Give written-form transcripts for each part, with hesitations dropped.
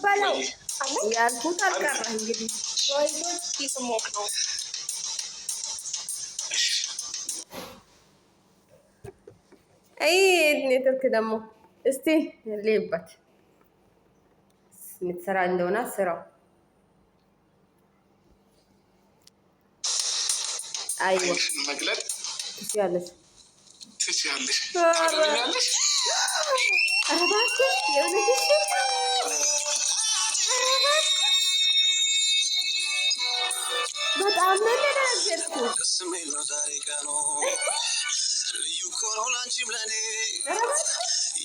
በለው ያልኩት አልቀረ እንግዲህ ኔትወርክ ደግሞ እስቲ ልይበት የምትሰራ እንደሆነ ስራው አይዋ መግለጥ ትችያለሽ ታገቢኛለሽ። እባክሽ የእውነትሽ በጣም ነው የደነገጥኩት። ልዩ ኮኖ ላንቺም ለኔ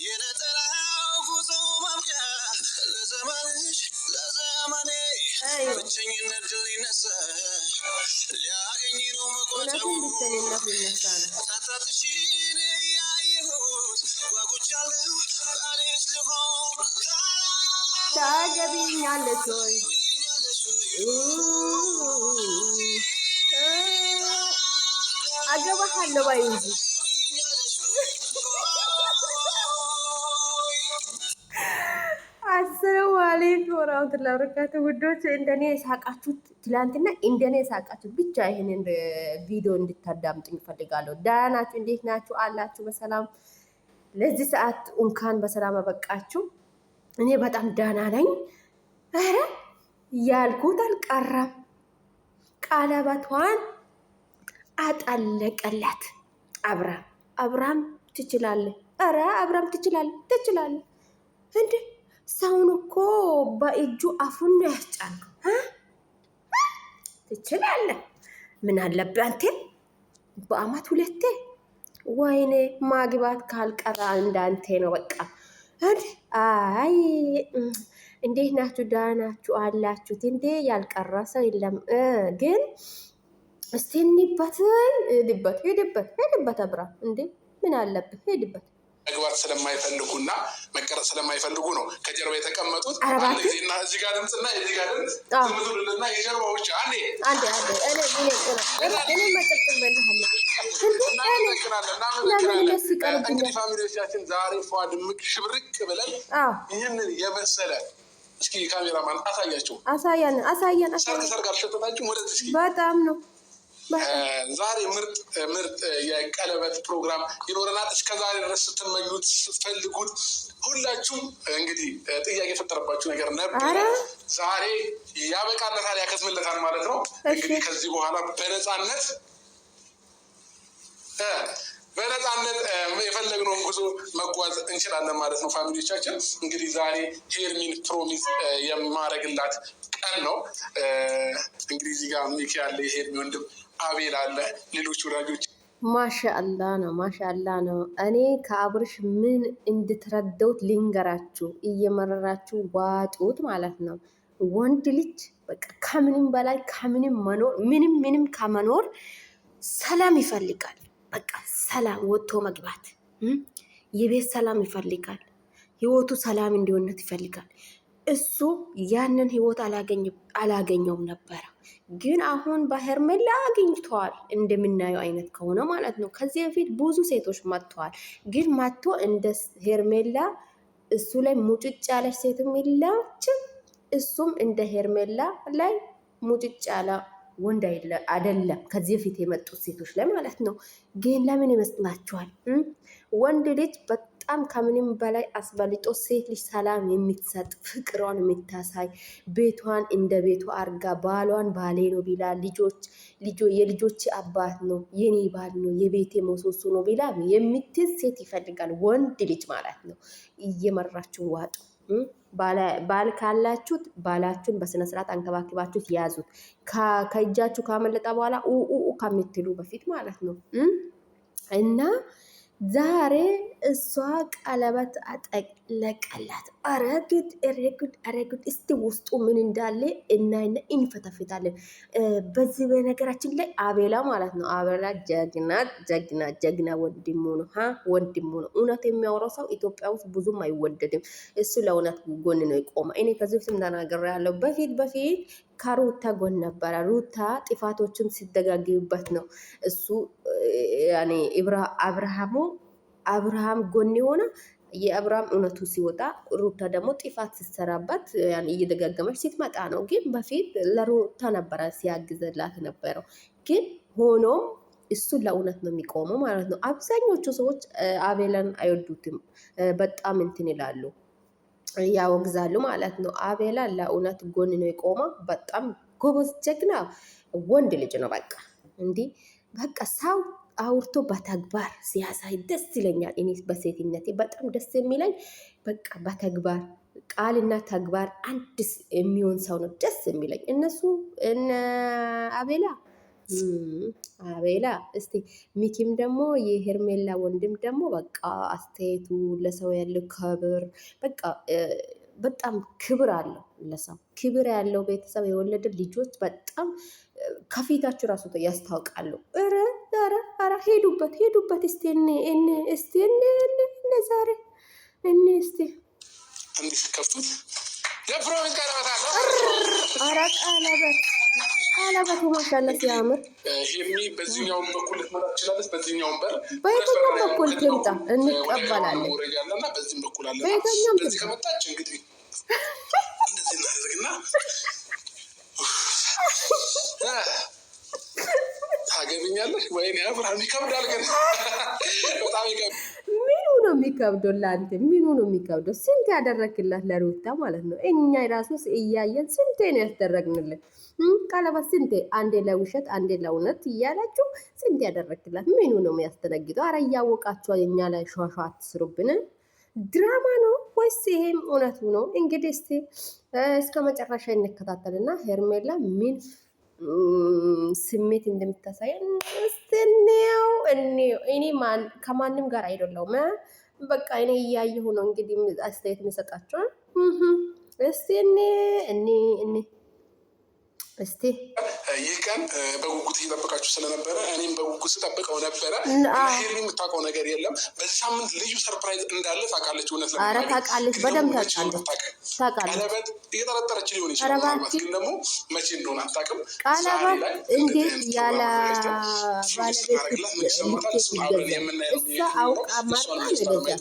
የነጠላው ጉዞ ማብቂያ ለዘመንሽ ለዘመኔ ብቸኝነት ድል ይነሳ ሊያገኝ ነው መቋጫው ታታትሽን ያየሁት ጓጉቻለሁ ቃሌስ ልሆን ታገቢኛለሽ ወይ አገባሃለሁ ባይ እንጂ አሰላሙ አለይኩም ወራህመቱላሂ ወበረካቱ። ውዶች እንደኔ የሳቃችሁ ትላንትና እንደኔ የሳቃችሁ ብቻ ይሄንን ቪዲዮ እንድታዳምጡኝ እፈልጋለሁ። ደህና ናችሁ? እንዴት ናችሁ? አላችሁ በሰላም ለዚህ ሰዓት እንኳን በሰላም አበቃችሁ። እኔ በጣም ደህና ነኝ። ኧረ ያልኩት አልቀረም። ቀለበቷን አጠለቀላት። አብራም ትችላለህ። ኧረ አብራም ትችላለህ እንዴ! ሰውን እኮ በእጁ አፉን ነው ያስጫነው። ትችላለህ። ምን አለብህ አንተ በአመት ሁለቴ። ወይኔ ማግባት ካልቀራ እንዳንተ ነው በቃ። አይ እንዴት ናችሁ? ደህና ናችሁ አላችሁት እንዴ? ያልቀራ ሰው የለም ግን እስቲ ሄድበት አብራ እንዴ ምን አለብህ? ሄድበት። መግባት ስለማይፈልጉና መቀረጽ ስለማይፈልጉ ነው ከጀርባ የተቀመጡት። ጊዜና እዚህ ጋር ድምፅና እዚህ ጋር ድምፅ ዝምቱልና የጀርባ ውጭ አንዴ እንግዲህ ፋሚሊዎቻችን ዛሬ ፏ ድምቅ ሽብርቅ ብለን ይህንን የመሰለ እስኪ ካሜራማን አሳያን ሰርግ አልሸተታችሁም? ወደዚህ እስኪ በጣም ነው ዛሬ ምርጥ የቀለበት ፕሮግራም ይኖረናል። እስከ ዛሬ ድረስ ስትመኙት ስትፈልጉት ሁላችሁም እንግዲህ ጥያቄ የፈጠረባችሁ ነገር ነበር። ዛሬ ያበቃለታል፣ ያከትምለታል ማለት ነው። እንግዲህ ከዚህ በኋላ በነፃነት የፈለግነውን ጉዞ መጓዝ እንችላለን ማለት ነው። ፋሚሊዎቻችን እንግዲህ ዛሬ ሄርሚን ፕሮሚስ የማረግላት ቀን ነው። እንግዲህ እዚህ ጋር ሚኪ ያለ የሄርሚ ወንድም አቤል አለ፣ ሌሎች ወዳጆች ማሻአላ ነው። እኔ ከአብርሽ ምን እንድትረዳውት ልንገራችሁ። እየመረራችሁ ዋጡት ማለት ነው። ወንድ ልጅ በቃ ከምንም በላይ ከምንም መኖር ምንም ከመኖር ሰላም ይፈልጋል። በቃ ሰላም ወጥቶ መግባት የቤት ሰላም ይፈልጋል። ህይወቱ ሰላም እንዲሆንለት ይፈልጋል። እሱ ያንን ህይወት አላገኘውም ነበረ፣ ግን አሁን በሄርሜላ አግኝተዋል። እንደምናየው አይነት ከሆነ ማለት ነው። ከዚህ በፊት ብዙ ሴቶች መጥተዋል፣ ግን መጥቶ እንደ ሄርሜላ እሱ ላይ ሙጭጭ ያለች ሴትም የለችም። እሱም እንደ ሄርሜላ ላይ ሙጭጭ ያለ ወንድ አይደለም። ከዚህ በፊት የመጡት ሴቶች ላይ ማለት ነው። ግን ለምን ይመስላችኋል? ወንድ ልጅ በጣም ከምንም በላይ አስበልጦ ሴት ልጅ ሰላም የምትሰጥ ፍቅሯን የምታሳይ ቤቷን እንደ ቤቱ አርጋ ባሏን ባሌ ነው ቢላ የልጆች አባት ነው የኔ ባል ነው የቤቴ ምሰሶ ነው ቢላ የምትይዝ ሴት ይፈልጋል ወንድ ልጅ ማለት ነው። እየመራችሁ ዋጡ። ባል ካላችሁት ባላችሁን በስነ ስርዓት አንከባክባችሁት ያዙት። ከእጃችሁ ካመለጠ በኋላ ከምትሉ በፊት ማለት ነው። እና ዛሬ እሷ ቀለበት አጠለቀላት። አረጉድ እስቲ ውስጡ ምን እንዳለ እናይና እንፈተፍታለን። በዚህ በነገራችን ላይ አቤላ ማለት ነው። አቤላ ጀግና ወንድሙ ነው። ወንድሙ ነው። እውነት የሚያወራው ሰው ኢትዮጵያ ውስጥ ብዙም አይወደድም። እሱ ለእውነት ጎን ነው የቆመ። እኔ ከዚህ በፊት ተናግሬያለሁ። በፊት ከሩታ ጎን ነበረ። ሩታ ጥፋቶችን ሲደጋግምበት ነው እሱ ያኔ አብርሃም ጎን የሆነ የአብርሃም እውነቱ ሲወጣ ሩታ ደግሞ ጥፋት ስትሰራባት ያን እየደጋገመች ስትመጣ ነው። ግን በፊት ለሩታ ነበረ ሲያግዘላት ነበረው። ግን ሆኖም እሱ ለእውነት ነው የሚቆመው ማለት ነው። አብዛኞቹ ሰዎች አቤላን አይወዱትም፣ በጣም እንትን ይላሉ፣ ያወግዛሉ ማለት ነው። አቤላ ለእውነት ጎን ነው የቆመው። በጣም ጎበዝ ጀግና ወንድ ልጅ ነው። በቃ እንዲህ በቃ ሰው አውርቶ በተግባር ሲያሳይ ደስ ይለኛል። እኔ በሴትነቴ በጣም ደስ የሚለኝ በቃ በተግባር ቃልና ተግባር አንድ የሚሆን ሰው ነው ደስ የሚለኝ። እነሱ እነ አቤላ እስቲ ሚኪም ደግሞ የሄርሜላ ወንድም ደግሞ በቃ አስተያየቱ ለሰው ያለው ክብር በቃ በጣም ክብር አለው። ለሰው ክብር ያለው ቤተሰብ የወለደ ልጆች በጣም ከፊታችሁ ራሱ ያስታውቃሉ። ኧረ ሄዱበት እስቲ ዛሬ እስቲ እንዲህ ከፍቱት የፕሮሚስ ቀለበት ኧረ ቀለበቱ ማሻአላ ሲያምር። ሄሚ በዚህኛውም በኩል ልትመጣ ትችላለች፣ በዚህኛውም በር በየትኛውም በኩል ትምጣ እንቀበላለን። ወረጃለና በዚህም በኩል አለ። በዚህ ከመጣች እንግዲህ እንደዚህ እናደርግና ታገቢኛለሽ ወይኔ አብርሃም ይከብዳል፣ ግን በጣም ይከብዳል። ምኑ ነው የሚከብደው? ለአንተ ምኑ ነው የሚከብደው? ስንት ያደረግላት ለሩታ ማለት ነው። እኛ ራሱ እያየን ስንቴ ነው ያስደረግንልን ቀለበት ስንቴ፣ አንዴ ለውሸት አንዴ ለእውነት እያላችሁ ስንቴ ያደረግላት። ምኑ ነው የሚያስደነግጠው? አረ እያወቃችሁ እኛ ላይ ሸዋሸዋ አትስሩብን። ድራማ ነው ወይስ ይሄም እውነቱ ነው? እንግዲህ እስከ መጨረሻ እንከታተልና ሄርሜላ ምን ስሜት እንደምታሳየን እኔው እኔ ከማንም ጋር አይደለሁም። በቃ እኔ እያየሁ ነው እንግዲህ አስተያየት የሚሰጣቸዋል። እስቲ እስቲ ይህ ቀን በጉጉት እየጠበቃችሁ ስለነበረ እኔም በጉጉት ስጠብቀው ነበረ። ሄርሜላ የምታውቀው ነገር የለም። በዚህ ሳምንት ልዩ ሰርፕራይዝ እንዳለ ታውቃለች። እውነት ታውቃለች፣ በደንብ ታውቃለች። ቀለበት እየጠረጠረች ሊሆን ይችላል፣ ምናልባት ግን ደግሞ መቼ እንደሆነ አታውቅም። ቀለበት እንዴት ያለ ባለቤት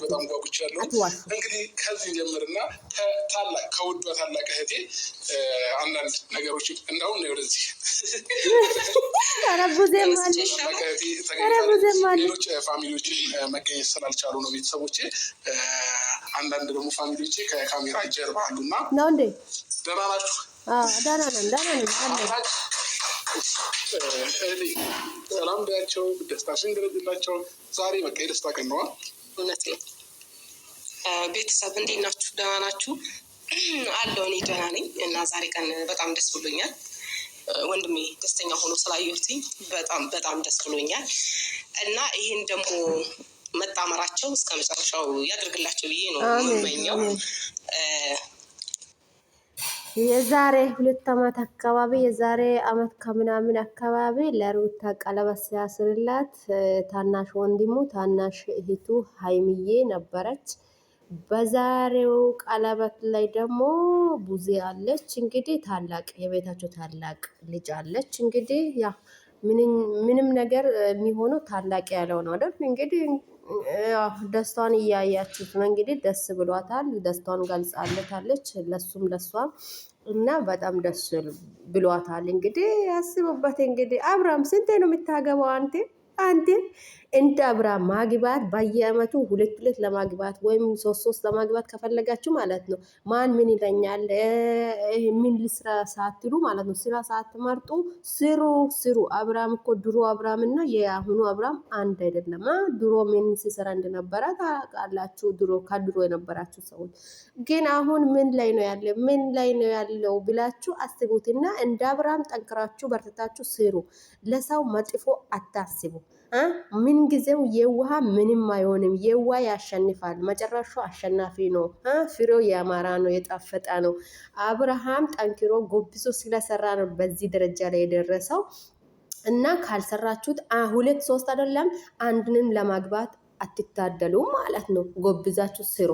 በጣም ጓጉቻለሁ። እንግዲህ ከዚህ ጀምርና ከውዷ ታላቅ እህቴ አንዳንድ ነገሮች እንዳሁን ነው ወደዚህ ሌሎች ፋሚሊዎች መገኘት ስላልቻሉ ነው ቤተሰቦቼ። አንዳንድ ደግሞ ፋሚሊዎቼ ከካሜራ ጀርባ አሉና ነው እንዴ። ደህና ናችሁ? ደህና ነን። ሰላም ቢያቸው፣ ደስታሽን ገለጽላቸው። ዛሬ በቃ የደስታ ቀን ነዋ። እውነት ነው። ቤተሰብ እንዴት ናችሁ? ደህና ናችሁ? አለው እኔ ደህና ነኝ እና ዛሬ ቀን በጣም ደስ ብሎኛል። ወንድሜ ደስተኛ ሆኖ ስላየሁትኝ በጣም ደስ ብሎኛል እና ይህን ደግሞ መጣመራቸው እስከ መጨረሻው ያደርግላቸው ብዬ ነው የምመኘው። የዛሬ 2 ዓመት አካባቢ የዛሬ አመት ከምናምን አካባቢ ለሩታ ቀለበት ሲያስርላት ታናሽ ወንድሙ ታናሽ እህቱ ሀይሚዬ ነበረች። በዛሬው ቀለበት ላይ ደግሞ ቡዜ አለች። እንግዲህ ታላቅ የቤታቸው ታላቅ ልጅ አለች። እንግዲህ ያ ምንም ነገር የሚሆነው ታላቅ ያለው ነው አይደል? እንግዲህ ደስታዋን እያያችሁት ነው። እንግዲህ ደስ ብሏታል። ደስታዋን ገልጻለታለች ለሱም ለሷም እና በጣም ደስ ብሏታል። እንግዲህ ያስቡበት። እንግዲህ አብርሃም ስንቴ ነው የምታገባው አንተ እንደ አብርሃም ማግባት በየአመቱ 2 ለማግባት ወይም 3 ለማግባት ከፈለጋችሁ ማለት ነው። ማን ምን ይለኛል ምን ልስራ ሳትሉ ማለት ነው። ስራ ሳትመርጡ ስሩ። አብርሃም እኮ ድሮ አብርሃም እና የአሁኑ አብርሃም አንድ አይደለም። ድሮ ምን ሲሰራ እንደነበረ ታውቃላችሁ። ከድሮ የነበራችሁ ሰዎች ግን አሁን ምን ላይ ነው ያለው ብላችሁ አስቡትና እንደ አብርሃም ጠንክራችሁ በርትታችሁ ስሩ። ለሰው መጥፎ አታስቡ። ምን ጊዜው የውሃ ምንም አይሆንም። የውሃ ያሸንፋል። መጨረሻው አሸናፊ ነው። ፍሬው ያማራ ነው፣ የጣፈጠ ነው። አብርሃም ጠንክሮ ጎብዞ ስለሰራ ነው በዚህ ደረጃ ላይ የደረሰው እና ካልሰራችሁት 2 3 አይደለም አንድንም ለማግባት አትታደሉ ማለት ነው። ጎብዛችሁ ስሩ።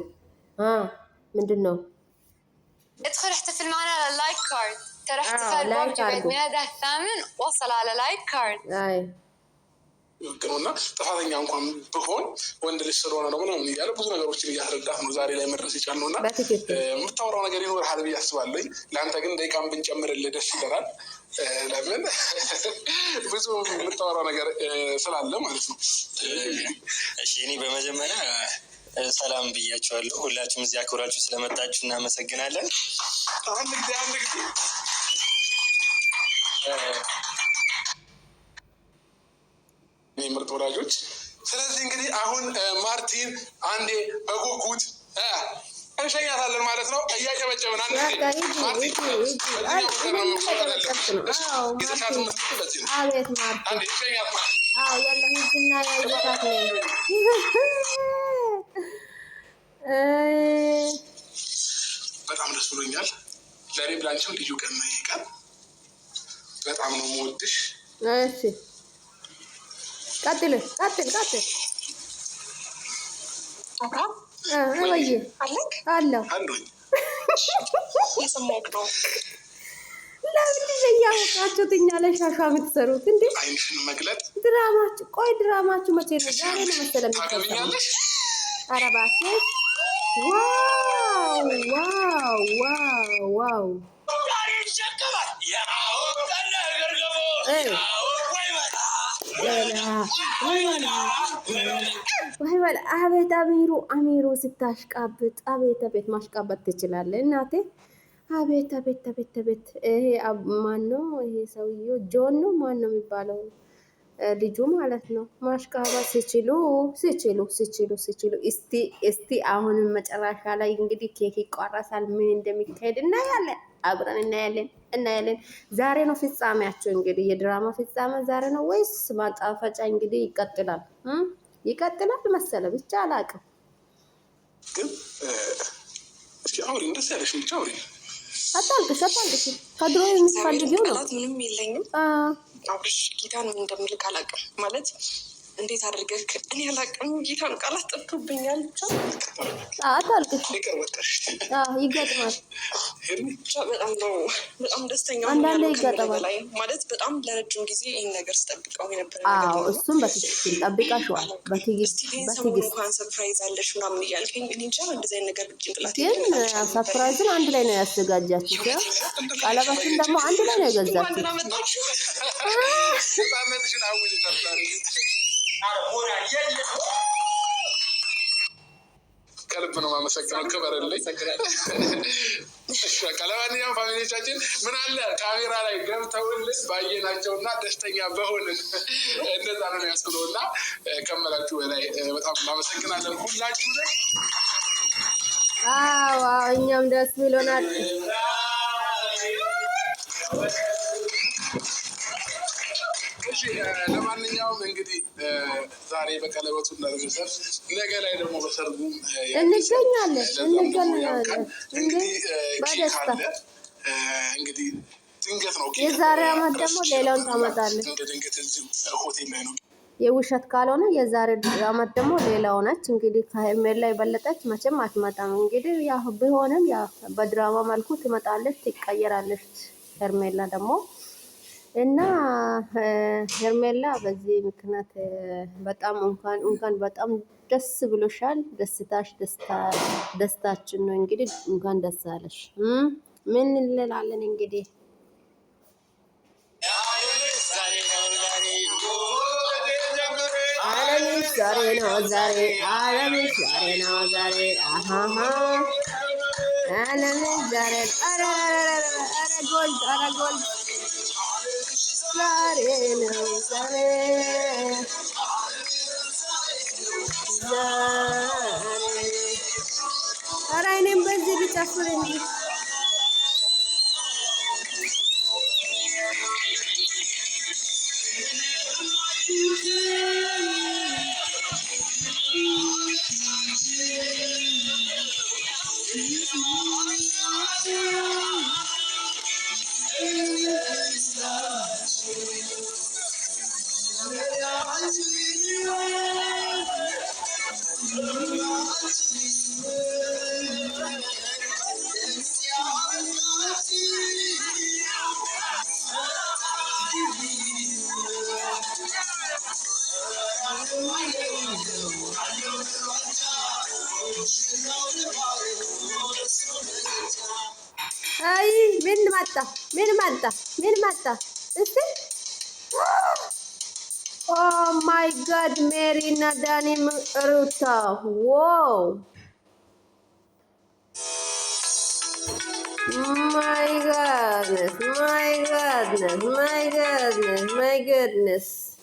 ምንድን ነው ادخل احتفل معنا على لايك كارد. ترى احتفال بابجي بعيد ميلادها 8 وصل على لايك كارد. ነውና ጥፋተኛ እንኳን ብሆን ወንድ ልጅ ስለሆነ ነው ምናምን እያለ ብዙ ነገሮችን እያስረዳት ነው ዛሬ ላይ መድረስ የቻልነው እና የምታወራው ነገር ይኖርሃል ብዬ አስባለሁ። ለአንተ ግን ደቂቃን ብንጨምርልህ ደስ ይለናል። ለምን ብዙ የምታወራው ነገር ስላለ ማለት ነው። እሺ እኔ በመጀመሪያ ሰላም ብያችኋለሁ። ሁላችሁም እዚህ አክብራችሁ ስለመጣችሁ እናመሰግናለን። አንድ ጊዜ ምርጥ ወዳጆች። ስለዚህ እንግዲህ አሁን ማርቲን አንዴ በጉጉት እንሸኛታለን ማለት ነው። እያጨበጨብን አንድ ጊዜ ማርቲን በጣም ደስ ብሎኛል። ለእኔም ላንቺም ልዩ ቀን ነው ይሄ ቀን። በጣም ነው የምወድሽ። እሺ ቀጥል። ወይ አለሁ የሰማሁት ነው። ለምን እያወቃችሁት እኛ ላይ ሻሻ የምትሰሩት እንዴ? አይንሽን መግለጥ ድራማችሁ መቼ ነው? ዛሬ ነው መሰለኝ የሚታሰበው። ኧረ እባክህ ዋው አቤት አሚሩ ስታሽቃብጥ፣ አቤት ማሽቃበጥ ትችላለህ እናቴ። አቤት ይሄ ማነው? ይሄ ሰውዬው ጆን ነው ማነው የሚባለው? ልጁ ማለት ነው። ማሽቃበጥ ሲችሉ እስቲ አሁንም መጨረሻ ላይ እንግዲህ ኬክ ይቋረሳል። ምን እንደሚካሄድ እናያለን፣ አብረን እናያለን። ዛሬ ነው ፍጻሜያቸው። እንግዲህ የድራማ ፍጻሜ ዛሬ ነው ወይስ ማጣፈጫ? እንግዲህ ይቀጥላል መሰለ፣ ብቻ አላውቅም። ግን እስኪ አውሪ፣ እንደዚህ ያለሽ ብቻ አውሪ። አታልቅሽ። ከድሮ የምትፈልጊው ነው። ምንም የለኝም። አብርሽ ጌታን እንደምልክ አላውቅም ማለት እንዴት አድርገህ እኔ አላውቅም። ጌታን ቃላት ጠፍቶብኛል። ብቻ አታልቅሽ። ይገጥማል። በጣም ደስተኛ አንዳንዴ ይገጥማል ማለት በጣም ለረጅም ጊዜ ይህን ነገር ስጠብቀው የነበረ እሱም በትክክል ጠብቃሽዋል። በትዕግስት እንኳን ሰርፕራይዝ አለሽ ምናምን እያልከኝ እኔ እንጃ እንደዚህ አይነት ነገር ጭንቅላት ግን ሰርፕራይዝን አንድ ላይ ነው ያዘጋጃችሁት። ቀለበትን ደግሞ አንድ ላይ ነው የገዛችሁት። ከልብ ነው የማመሰግነው። ክበርልኝ። ለማንኛውም ፋሚሊዎቻችን ምን አለ ካሜራ ላይ ገብተውልን ባየናቸውና ደስተኛ በሆንን እንደዛ ነው ያስብለው እና ከመላችሁ በላይ በጣም እናመሰግናለን ሁላችሁ ላይ። እኛም ደስ ብሎናል። ለማንኛውም እንግዲህ ዛሬ በቀለበቱ እናደርገን፣ ነገ ላይ ደግሞ በሰርጉ እንገኛለን። እንግዲህ ኬክ አለ። እንግዲህ ድንገት ነው የዛሬ አመት ደግሞ ሌላውን ታመጣለህ። ድንገት ሆቴል ላይ ነው የውሸት ካልሆነ የዛሬ አመት ደግሞ ሌላ ሆነች። እንግዲህ ከሄርሜላ የበለጠች መቼም አትመጣም። እንግዲህ ያው ቢሆንም ያው በድራማ መልኩ ትመጣለች፣ ትቀየራለች ሄርሜላ ደግሞ እና ሄርሜላ በዚህ ምክንያት በጣም እንኳን በጣም ደስ ብሎሻል። ደስታሽ ደስታችን ነው። እንግዲህ እንኳን ደስ አለሽ። ምን እንላለን እንግዲህ ዓለምሽ ዛሬ ነው ዛሬ ዓለምሽ ዛሬ ነው ዛሬ ዓለምሽ ዛሬ ኧረ ጎልድ ዛሬ ነው ዛሬ ኧረ እኔም በዚህ ልጨፍር እንጂ አይ ምን መጣ? ምን መጣ? ምን መጣ? እስቲ ኦ ማይ ጋድ ሜሪ እና ዳኒ ሩታ ዋው my goodness, my goodness, my goodness, my goodness.